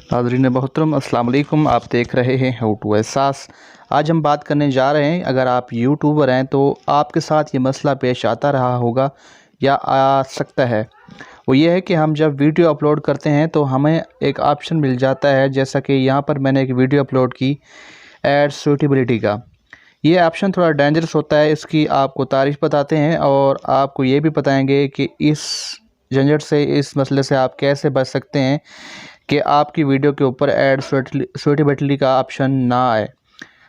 नाज़रीन मोहतरम अस्सलाम वालेकुम। आप देख रहे हैं हाउ टू एहसास। आज हम बात करने जा रहे हैं, अगर आप यूट्यूबर हैं तो आपके साथ ये मसला पेश आता रहा होगा या आ सकता है। वो ये है कि हम जब वीडियो अपलोड करते हैं तो हमें एक ऑप्शन मिल जाता है, जैसा कि यहाँ पर मैंने एक वीडियो अपलोड की ऐड सूटेबिलिटी का। ये ऑप्शन थोड़ा डेंजरस होता है, इसकी आपको तारीफ़ बताते हैं और आपको ये भी बताएंगे कि इस झंझट से, इस मसले से आप कैसे बच सकते हैं कि आपकी वीडियो के ऊपर ऐड सूटेबिलिटी का ऑप्शन ना आए।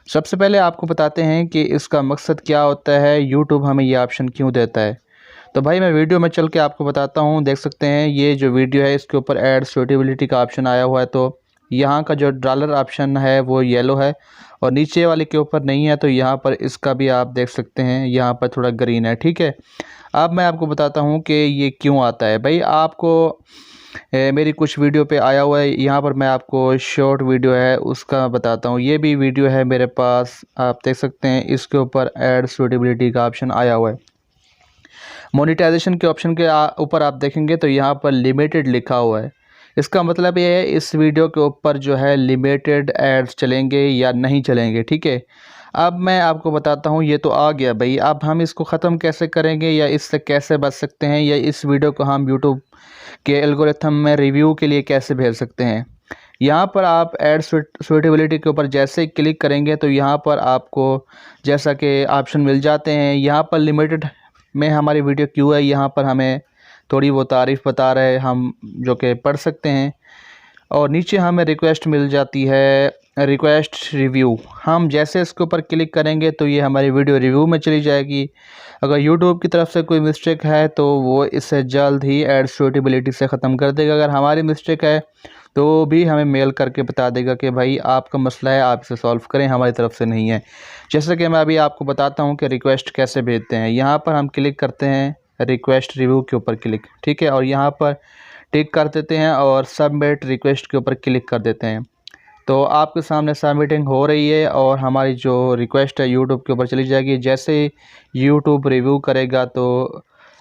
सबसे पहले आपको बताते हैं कि इसका मकसद क्या होता है, यूट्यूब हमें ये ऑप्शन क्यों देता है। तो भाई मैं वीडियो में चल के आपको बताता हूँ। देख सकते हैं ये जो वीडियो है इसके ऊपर ऐड सूटेबिलिटी का ऑप्शन आया हुआ है। तो यहाँ का जो डॉलर ऑप्शन है वो येलो है और नीचे वाले के ऊपर नहीं है, तो यहाँ पर इसका भी आप देख सकते हैं, यहाँ पर थोड़ा ग्रीन है। ठीक है, अब मैं आपको बताता हूँ कि ये क्यों आता है। भाई आपको मेरी कुछ वीडियो पे आया हुआ है, यहाँ पर मैं आपको शॉर्ट वीडियो है उसका बताता हूँ। ये भी वीडियो है मेरे पास, आप देख सकते हैं इसके ऊपर ऐड सूटेबिलिटी का ऑप्शन आया हुआ है। मोनेटाइजेशन के ऑप्शन के ऊपर आप देखेंगे तो यहाँ पर लिमिटेड लिखा हुआ है। इसका मतलब ये है इस वीडियो के ऊपर जो है लिमिटेड एड्स चलेंगे या नहीं चलेंगे। ठीक है, अब मैं आपको बताता हूँ। ये तो आ गया भाई, अब हम इसको ख़त्म कैसे करेंगे या इससे कैसे बच सकते हैं, या इस वीडियो को हम यूट्यूब के एल्गोरिथम में रिव्यू के लिए कैसे भेज सकते हैं। यहाँ पर आप ऐड सूटेबिलिटी के ऊपर जैसे क्लिक करेंगे तो यहाँ पर आपको जैसा कि ऑप्शन मिल जाते हैं। यहाँ पर लिमिटेड में हमारी वीडियो क्यों है, यहाँ पर हमें थोड़ी वो तारीफ़ बता रहे हैं हम, जो कि पढ़ सकते हैं। और नीचे हमें रिक्वेस्ट मिल जाती है, रिक्वेस्ट रिव्यू। हम जैसे इसके ऊपर क्लिक करेंगे तो ये हमारी वीडियो रिव्यू में चली जाएगी। अगर यूट्यूब की तरफ से कोई मिस्टेक है तो वो इसे जल्द ही ऐड सूटेबिलिटी से ख़त्म कर देगा। अगर हमारी मिस्टेक है तो भी हमें मेल करके बता देगा कि भाई आपका मसला है, आप इसे सॉल्व करें, हमारी तरफ से नहीं है। जैसे कि मैं अभी आपको बताता हूँ कि रिक्वेस्ट कैसे भेजते हैं। यहाँ पर हम क्लिक करते हैं रिक्वेस्ट रिव्यू के ऊपर क्लिक, ठीक है, और यहाँ पर टिक कर देते हैं और सबमिट रिक्वेस्ट के ऊपर क्लिक कर देते हैं। तो आपके सामने सबमिटिंग हो रही है और हमारी जो रिक्वेस्ट है यूट्यूब के ऊपर चली जाएगी। जैसे यूट्यूब रिव्यू करेगा तो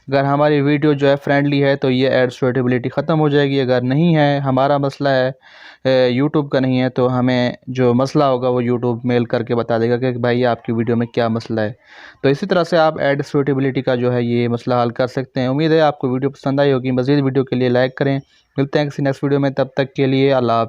अगर हमारी वीडियो जो है फ्रेंडली है तो ये ऐड सूटेबिलिटी ख़त्म हो जाएगी। अगर नहीं है, हमारा मसला है यूट्यूब का नहीं है, तो हमें जो मसला होगा वो यूट्यूब मेल करके बता देगा कि भाई आपकी वीडियो में क्या मसला है। तो इसी तरह से आप ऐड सूटेबिलिटी का जो है ये मसला हल कर सकते हैं। उम्मीद है आपको वीडियो पसंद आई होगी। मज़ीद वीडियो के लिए लाइक करें। मिलते हैं किसी नेक्स्ट वीडियो में, तब तक के लिए अल्लाह हाफ़िज़।